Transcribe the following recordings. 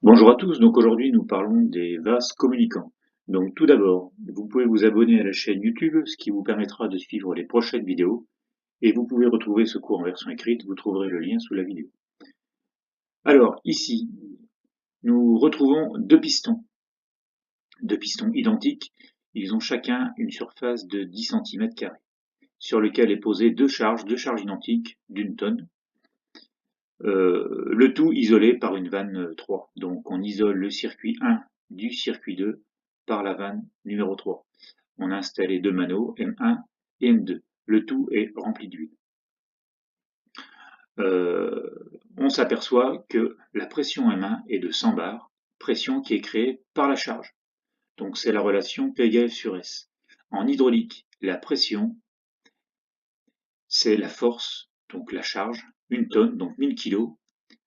Bonjour à tous, donc aujourd'hui nous parlons des vases communicants. Donc tout d'abord, vous pouvez vous abonner à la chaîne YouTube, ce qui vous permettra de suivre les prochaines vidéos, et vous pouvez retrouver ce cours en version écrite, vous trouverez le lien sous la vidéo. Alors ici, nous retrouvons deux pistons identiques, ils ont chacun une surface de 10 cm², sur lequel est posée deux charges identiques d'une tonne, le tout isolé par une vanne 3. Donc on isole le circuit 1 du circuit 2 par la vanne numéro 3. On a installé deux manots M1 et M2. Le tout est rempli d'huile. On s'aperçoit que la pression M1 est de 100 bars, pression qui est créée par la charge. Donc c'est la relation P égale F sur S. En hydraulique, la pression, c'est la force, donc la charge, une tonne, donc 1000 kg,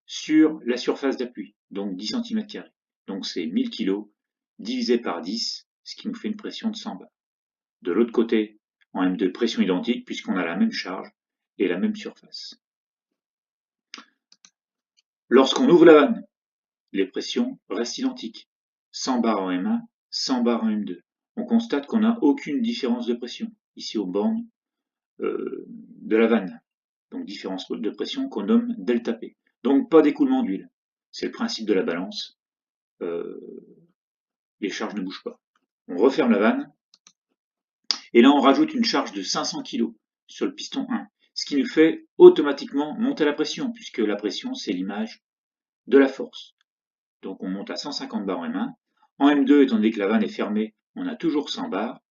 sur la surface d'appui, donc 10 cm². Donc c'est 1000 kg divisé par 10, ce qui nous fait une pression de 100 bars. De l'autre côté, en M2, pression identique puisqu'on a la même charge et la même surface. Lorsqu'on ouvre la vanne, les pressions restent identiques. 100 bars en M1, 100 bars en M2. On constate qu'on n'a aucune différence de pression, ici aux bornes de la vanne. Donc différence de pression qu'on nomme delta P. Donc pas d'écoulement d'huile. C'est le principe de la balance. Les charges ne bougent pas. On referme la vanne, et là on rajoute une charge de 500 kg sur le piston 1, ce qui nous fait automatiquement monter la pression, puisque la pression c'est l'image de la force. Donc on monte à 150 bars en M1. En M2, étant donné que la vanne est fermée, on a toujours 100 bars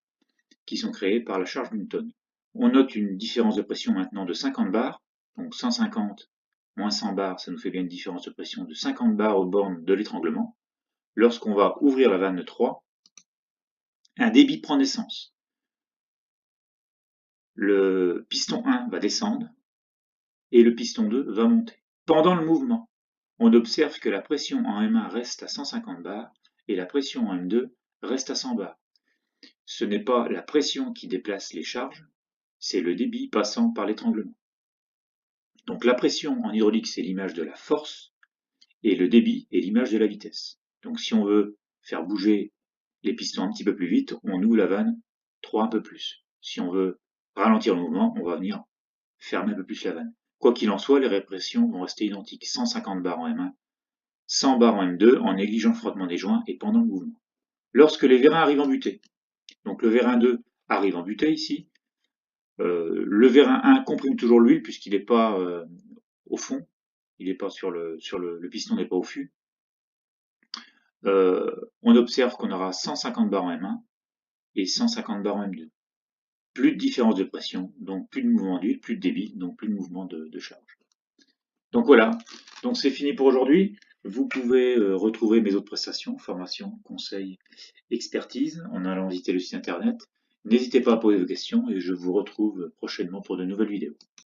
qui sont créés par la charge d'une tonne. On note une différence de pression maintenant de 50 bars, donc 150 moins 100 bars, ça nous fait bien une différence de pression de 50 bars aux bornes de l'étranglement. Lorsqu'on va ouvrir la vanne 3, un débit prend naissance. Le piston 1 va descendre et le piston 2 va monter. Pendant le mouvement, on observe que la pression en M1 reste à 150 bars et la pression en M2 reste à 100 bars. Ce n'est pas la pression qui déplace les charges, c'est le débit passant par l'étranglement. Donc la pression en hydraulique, c'est l'image de la force et le débit est l'image de la vitesse. Donc si on veut faire bouger les pistons un petit peu plus vite, on ouvre la vanne 3 un peu plus. Si on veut ralentir le mouvement, on va venir fermer un peu plus la vanne. Quoi qu'il en soit, les répressions vont rester identiques. 150 bars en M1, 100 bars en M2 en négligeant le frottement des joints et pendant le mouvement. Lorsque les vérins arrivent en butée, donc le vérin 2 arrive en butée ici, le vérin 1 comprime toujours l'huile puisqu'il n'est pas au fond, il n'est pas le piston n'est pas au fût. On observe qu'on aura 150 bars en M1 et 150 bars en M2. Plus de différence de pression, donc plus de mouvement d'huile, plus de débit, donc plus de mouvement de charge. Donc voilà, donc c'est fini pour aujourd'hui. Vous pouvez retrouver mes autres prestations, formations, conseils, expertise, en allant visiter le site internet. N'hésitez pas à poser vos questions et je vous retrouve prochainement pour de nouvelles vidéos.